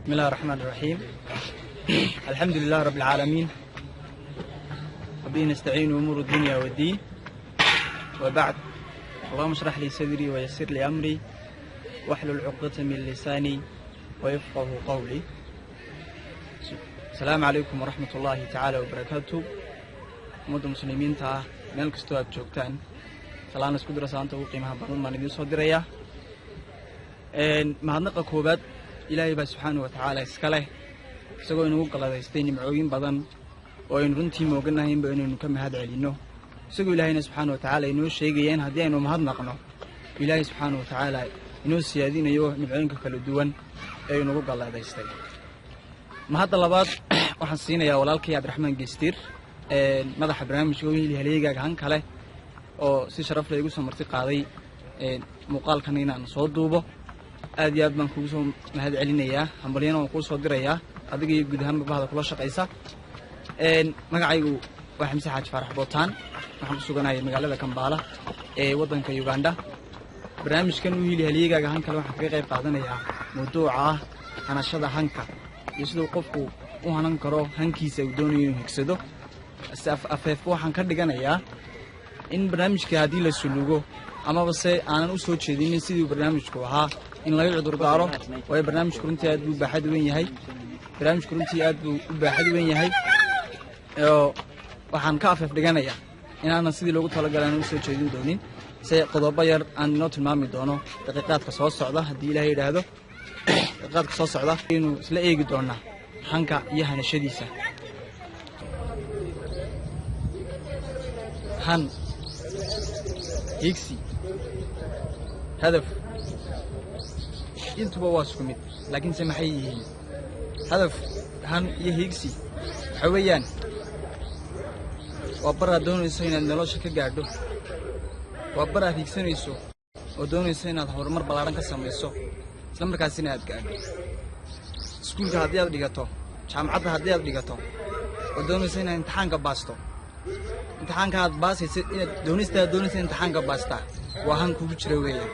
بسم الله الرحمن الرحيم. الحمد لله رب العالمين، وبه نستعين أمور الدنيا والدين، وبعد. اللهم اشرح لي صدري ويسر لي أمري واحلل عقدة من لساني ويفقه قولي. السلام عليكم ورحمة الله تعالى وبركاته. أمد المسلمين تا meel kastoo aad joogtaan salaan isku dira saanta ugu qiimaha badan baan idin soo diraya. mahadnaqa koobaad ilaahay baa subxaanahu wa tacaala iska leh, isagoo inagu qaladaystay nimcooyin badan oo aynu runtii mooganahaynba inaynu ka mahad celinno. isagoo ilaahayna subxaanahu wa tacaala inoo sheegayeen haddii aynu mahadnaqno ilaahay subxaanahu wa tacaala inoo siyaadinayo nimcooyinka kala duwan ee inagu qaladaystay. mahadda labaad waxaan siinayaa walaalkay cabdiraxmaan geestiir, madaxa barnaamijka wiil haleegaaga han kale oo si sharaf leh igu soo marti qaaday muuqaalkan inaan soo duubo. aad iyo aad baan kugu soo mahad celinayaa, hambalyana waan kuu soo dirayaa adiga iyo guud ahaanba bahda kula shaqaysa. magacaygu waa xamse xaaji faarax bootaan, waxaan ku suganahay magaalada Kampala ee waddanka Uganda. barnaamijkan wiil haleegaaga han kale waxaan kaga qayb qaadanayaa mawduuca hanashada hanka iyo sidoo qofku u hanan karo hankiisa uu doonayo inuu higsado. afeefka waxaan ka dhiganayaa in barnaamijka haddii la sulugo amaba se aanan u soo jeedinin sidii barnaamijku ahaa in laga cudur daaro, waayo barnaamijku runtii aad buu baaxad weyn yahay. waxaan ka afeef dhiganayaa inaanan sidii loogu talagalay aanan u soo jeedin doonin, se qodobo yar aan inoo tilmaami doono daqiiqaadka soo socda haddii ilaahay yidhaahdo. daqiiqaadka soo socda aynu isla eegi doonaa hanka iyo hanashadiisa. han, higsi, hadaf intuba waa isku mid, laakiinse maxay yihiin? hadaf, han iyo higsi waxa weeyaan waa bar aad doonayso inaad nolosha ka gaadho, waa bar aad higsanayso oo doonayso inaad horumar ballaaran ka samayso, isla markaasina aad gaadho. iskuulka haddii aad dhigato, jaamacadda haddii aad dhigato oo doonayso inaad imtixaanka baasto, imtixaanka aad baasaysa inaad doonaysa imtixaanka baastaa waa han kugu jira weeyaan.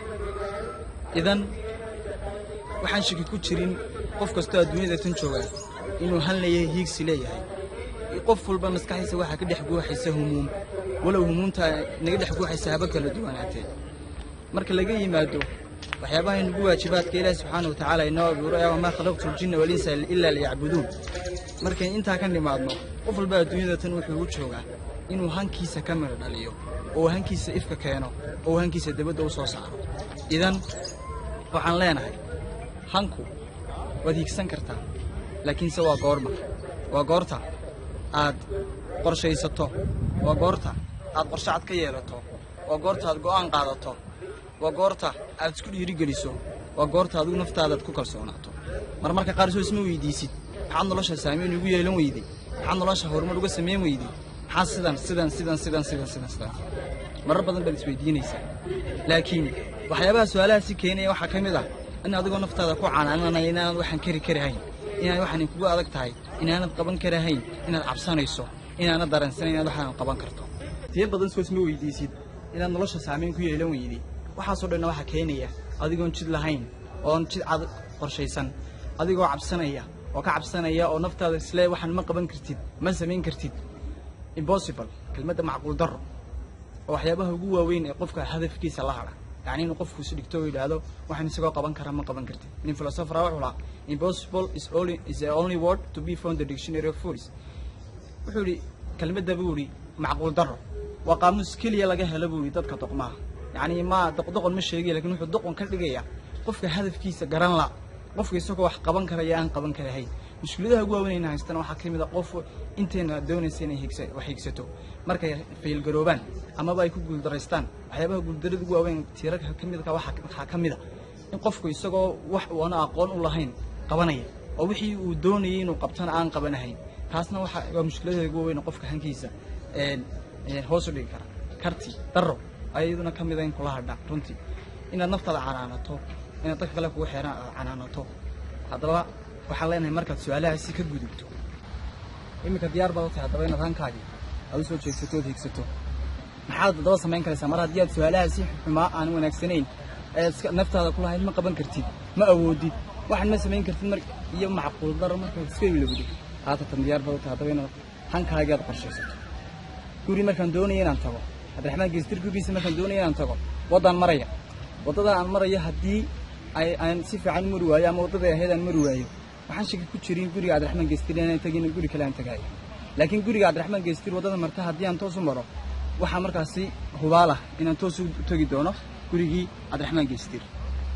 idan waxaan shaki ku jirin qof kastoo adduunyada tan jooga inuu han leeyahay, hiigsi leeyahay. qof walba maskaxdiisa waxaa ka dhex guuxaysa humuum, walow humuumta naga dhex guuxaysa haba kala duwanaatee. marka laga yimaado waxyaabaha inagu waajibaadka ilaahi subxaanahu wa tacaala inoo abuuray, wamaa khalaqtu ljinna walinsa ilaa liyacbuduun. markayn intaa ka nimaadno, qof walba adduunyada tan wuxuu u joogaa inuu hankiisa ka midho dhaliyo oo hankiisa ifka keeno oo hankiisa dibadda u soo saaro. idan waxaan leenahay hanku waad hiigsan kartaa, laakiinse waa goorma? waa goorta aad qorshaysato, waa goorta aad qorshe cad ka yeelato, waa goorta aad go'aan qaadato, waa goorta aad isku dhiirigeliso, waa goorta adigu naftaadaad ku kalsoonaato. marmarka qaar soo isma weydiisid maxaad nolosha saamayn ugu yeelan weyday, maxaad nolosha horumar uga samayn weyday, maxaa sidan marar badan baad isweydiinaysaa. laakiin waxyaabaha su-aalahaasi keenaya waxaa ka mid ah in adigoo naftaada ku canaananaya inaanad waxaan karahayn, inaad waxaan kugu adag tahay, inaanad qaban karahayn, inaad cabsanayso, inaanad dareensanayn inaad waxaan qaban karto. tiyo badan soo isma weydiisid inaad nolosha saamayn ku yeelan weyday. waxaasoo dhanna waxaa keenaya adigoon jid lahayn, oon jid cad qorshaysan, adigoo cabsanaya oo ka cabsanaya oo naftaada isle waxaan ma qaban kartid, ma samayn kartid. impossible, kelmadda macquul darro oo waxyaabaha ugu waaweyn ee qofka hadafkiisa la hadha. yacni inuu qofku si dhigto oo yidhaahdo waxaan isagoo qaban karaa ma qaban kartid. nin philosopher wuxuu lahaa impossible is the only word to be found in the dictionary of fools. wuxuu yidhi kelmadda buu yidhi macquul darro waa qaamuus keliya laga helo buu yidhi dadka doqmaha. yacni ma doqon ma sheegay, laakiin wuxuu doqon ka dhigayaa qofka hadafkiisa garan la, qofka isagoo wax qaban karaya aan qaban karahayn. mushkiladaha ugu waaweyn ayna haystana waxaa ka mid a qof intayna doonaysa inay wax higsato markay faylgaroobaan amaba ay ku guuldaraystaan. waxyaabaha guuldarrada ugu waaweyn tiirarka ka midka waxaa ka mid a in qofku isagoo wax uuna aqoon u lahayn qabanaya oo wixii uu doonayay inuu qabtana aan qabanahayn. taasna waa mushkiladaha ugu waaweyn qofka hankiisa hoos u dhigi kara. karti darro ayaduna ka mid a in kula hadha runtii inaad naftaada canaanato, inaad dadka kale kugu xeeran aad canaanato. haddaba waxaan leenahay markaad su-aalahaasi ka gudubto, iminka diyaar baad u tahay haddaba inaad hankaagii aad u soo jeegsato ood higsato. maxaad haddaba samayn karaysaa mar haddii aad su-aalahaasi xumaa aan wanaagsanayn naftaada ku lahayd ma qaban kartid, ma awoodid, waxaan ma samayn kartid mar iyo macquul daro marka iska ilowday haata tan diyaar baad tahay in hankaaga aad qorshaysato guri markaan doonayo inaan tago Cabdiraxmaan Geestir gurigiisa markaan doonayo inaan tago wadaan maraya wadada aan maraya hadii aan si fiican mari waayo ama wadada ay ahayd aan mari waayo waxaan shaki ku jirin guriga Cabdiraxmaan Geestir inaan tagin guri kale aan tagayo laakiin guriga Cabdiraxmaan Geestir wadada marta hadii aan toos u maro waxa markaasi hubaala inaan toos u tagi doono gurigii Cabdiraxmaan Geestir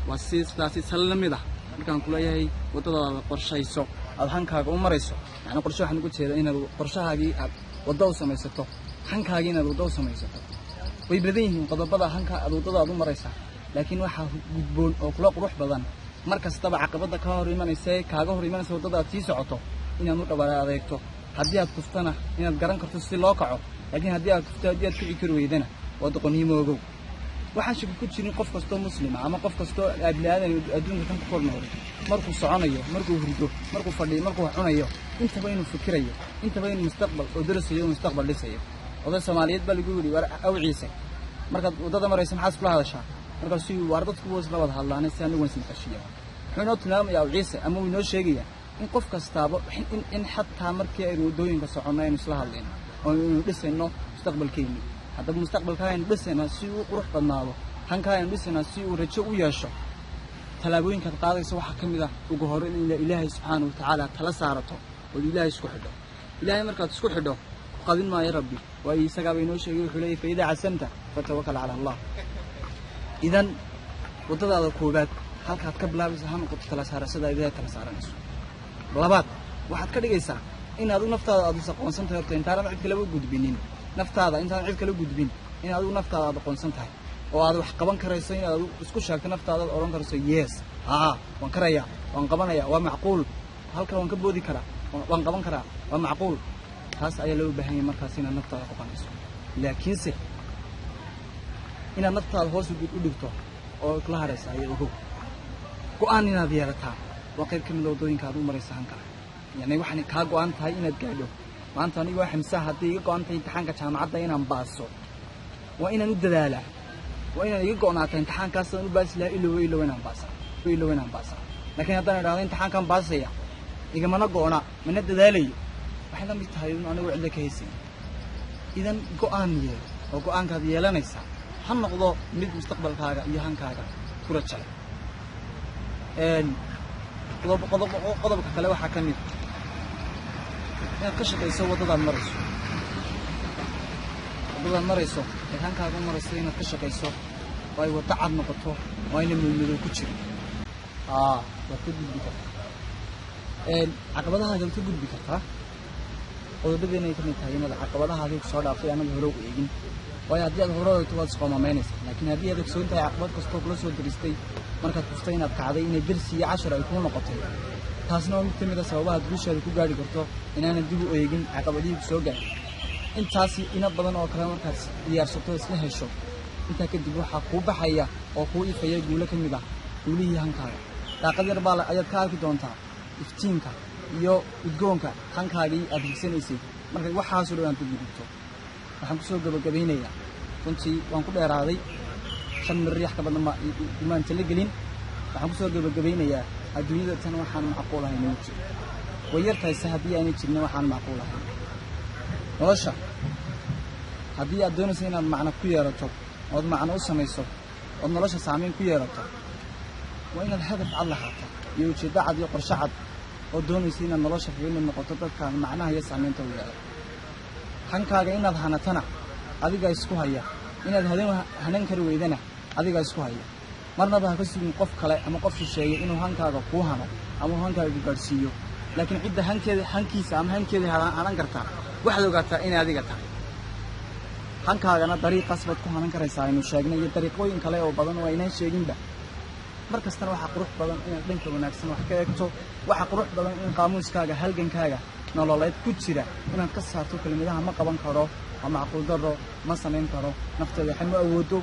waa sidaasi salamida markaan ku leeyahay wadada qorshayso aad hankaaga u marayso yani qorshe waxaan ugu jeedaa inaad qorshahaagii aad wada u samaysato hankaaga inaad wada u samaysato way badan yihiin qodobada hanka aad wadada aad u maraysaa laakiin waxa gudboon oo kula qurux badan markastaba caqabada ka hor imanaysa kaaga hor imanaysa wadada aad sii socoto inaad u dhawaad adeegto haddii aad kuftana inaad garan karto si loo kaco laakiin haddii aad kufto haddii aad kici kari weydana waa doqonnimo ogow waxaan shaki ku jirin qof kastoo muslima ama qof kastoo aadlaadan adduunka tan ku kulmay markuu soconayo markuu hurdo markuu fadhiyo markuu cunayo intaba inuu fikirayo intaba inuu mustaqbal oo darasayo mustaqbal dhisayo oday Soomaaliyeed baa lagu yiri war awciisa markaad wadada marayso maxaad kula hadashaa markaas si war dadku hoos la wada hadlaanay si anigu waan qashiyo wuxuu tilmaamayaa awciisa ama uu inoo sheegaya in qof kastaaba in xataa markii ay wadooyinka soconayeen isla hadleen oo inuu dhisayno mustaqbalkeena hadda mustaqbalkaaga dhisayna si uu qurux badnaado hankaaga dhisayna si uu rajo u yeesho talaabooyinka qaadaysa waxa kamid ah ugu horeyn in Ilaahay subhanahu wa ta'ala tala saarato oo Ilaahay isku xidho Ilaahay markaad isku xidho qadin ma ya rabbi waa isaga inoo sheegay wuxuu leeyahay fayda asanta fatawakkal ala Allah idan wadada koobaad halkaad ka bilaabayso han qod tala saarashada Ilaahay tala saaranayso labaad waxaad ka dhigaysaa inaad u naftaada aad aqoonsan tahay intaan cid kale u gudbinin naftaada intaan cid kale u gudbin inaad u naftaada aad aqoonsan tahay oo aad wax qaban karayso inaad isku sheegto naftaada oo oran karayso yes waan karaya waan qabanaya waa macquul halka waan ka boodi karaa waan qaban karaa waa macquul taas ayaa loo baahan yahay markaas inaad naftaada ku qanayso laakiinse inaad naftaada hoos u dhigto oo kala haraysa ayaa ugu go'aan inaad yeelataa waa qayb kamid ah wadooyinka aad u marayso hanka yani waxaan ka go'an tahay inaad gaadho maanta aniga waxa xamsa hadii iga go'an tahay imtixaanka jaamacadda inaan baaso waa inaan u dadaalaa waa inaan iga go'naato imtixaankaas aan u baasi lahaa ilo inaan baasa laakiin haddaan idhaahdo imtixaankan baasaya igama go'na mana dadaalayo waxay la mid tahay in anigu cid ka haysan idan go'aan yeelo oo go'aankaad yeelanaysa ha noqdo mid mustaqbalkaaga iyo hankaaga ku rajay qodobka kale waxa kamid inaad ka shaqeyso wadada marayso hankaaga marayso inaad ka shaqeyso way wada cad noqoto waa in meel ku jiro waa ka gudbi kartaa caqabadaha aad ka gudbi kartaa qodobadeena ay kamid tahay inaad caqabadaha aad soo dhaaftay anaga hore u eegin way haddii aad hore u tahay isqoomameynaysa laakiin haddii aad soo intaay caqabad kastoo kula soo diristay markaad kustay inaad kacday inay darsi iyo 10 ay ku noqotay taasna waa mid kamid ah sababaha guushaada ku gaari karto inaan dib u eegin caqabadihi soo gaaray intaasi ina badan oo kale markaad diyaarsato isla hesho inta kadib waxa ku baxaya oo ku ifaya guulo kamid ah guulihii hankaaga daaqad yar baa ayaad ka arki doontaa iftiinka iyo udgoonka hankaagii aad higsanaysay marka waxaas oo dhan ku gudubto waxaan ku soo gabagabeynayaa runtii waan ku dheeraaday shan riix ka badan ma imaan talagelin waxaan ku soo gabagabeynayaa adduunyada tan waxaan macquul ahayn inuu jiro wayartahay haddii aanay jirin waxaan macquul ahayn nolosha haddii aad doonayso inaad macno ku yeelato oo macno u samayso oo nolosha saameyn ku yeelato waa inaad hadaf cad lahaato iyo ujeeddo cad iyo qorshe cad oo doonayso inaad nolosha kaga noqoto dadka macnaha iyo saameynta u yeelato hankaaga inaad hanatana adiga isku haya inaad hanan kari weydana adiga isku haya marnaba ha ka sugin qof kale ama qof shisheeye inuu hankaaga ku hano ama hankaaga gaarsiiyo laakiin cidda hankiisa ama hankeeda hanan kartaa waxaad ogaataa in adiga tahay hankaagana dariiqaas baad ku hanan karaysaa inuu sheegnay iyo dariiqooyin kale oo badan oo aynaan sheeginba markastana waxa qurux badan inaad dhanka wanaagsan wax ka eegto waxa qurux badan in qaamuuskaaga halgankaaga nololeed ku jira inaad ka saarto kelmadaha ma qaban karo ama macquul daro ma samayn karo nafteeda waxay ma awoodo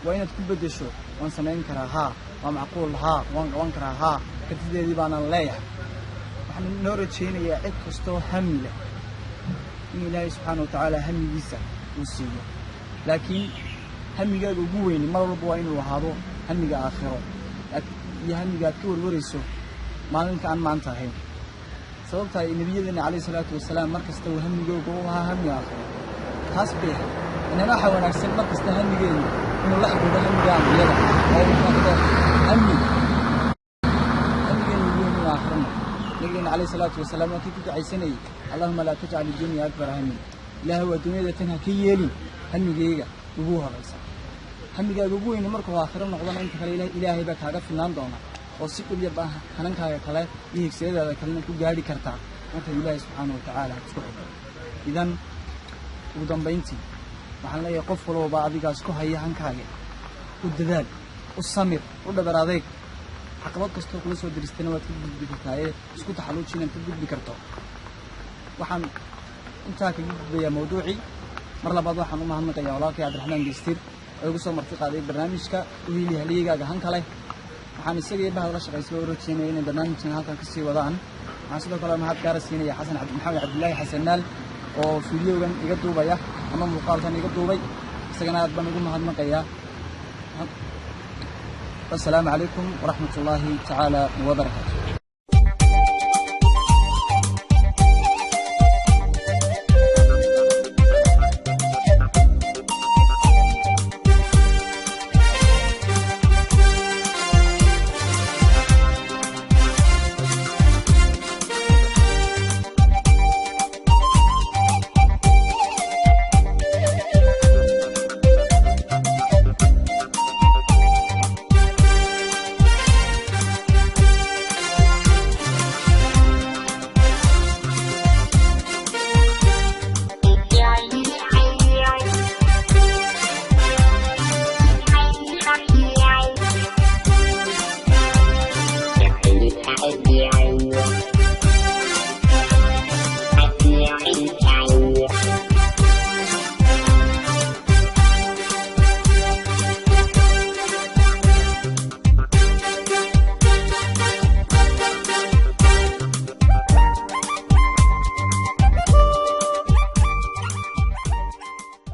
waa inaad ku bedesho waan samayn karaa waa macquul waan qaban karaa kartideedii baana leeyahay waxaan noo rajaynayaa cid kastoo hami leh in Ilaahay subhanahu wa ta'ala hamigiisa uu siiyo laakiin hamigaaga ugu weyn mar walba waa inuu ahaado hamiga aakhiro iyo hamiga ka warwarayso maalinka aan maanta ahayn sababta ay nabiyadeenna calayhi salaatu wasalaam markasta uu hamigooga u ahaa hami aakhiro taas bay inana waxa wanaagsan markasta hamigeenu inuu la xidhiidho hamiga ambiyada oo uu noqdo hamigeenu weyn aakhirana nabiyadeenna calayhi salaatu wasalaam waa kii ku ducaysanayay allahuma laa tajcal iddunya akbara hami ilaahay waa dunyada tan ha ka yeelin hamigeyga ugu horaysa hamigaaga ugu weyni markuu aakhiro noqdona inta kale ilaahay baa kaaga filnaan doona oo si dhib yar hanankaaga kale iyo higseedaada kalena ku gaadhi kartaa marka ilaahay subxaanahu watacaala isku xidho idan ugu dambayntii waxaan leeyahay qof walba adigaas ku haya hankaaga u dadaal u samir u dhabar adeeg caqabad kastoo kula soo diristana waad ka gudbi kartaa isku taxalluuji inaad ka gudbi karto waxaan intaa kaga gudbayaa mawduucii mar labaad waxaan u mahadnaqayaa walaalkay cabdiraxmaan geestir oo igu soo marti qaaday barnaamijka wiili haligaaga hanka leh waxaan isagii bahad la shaqaysay oo rajeynayay inay barnaamijkan halkan kasii wadaan waxaan sidoo kale mahad gaara siinaya maxamed cabdillaahi xasanaal oo fiidiyogan iga duubaya ama muuqaalkan iga duubay isagana aad baan ugu mahadnaqayaa assalaamu calaykum waraxmatullaahi tacaala wabarakaatu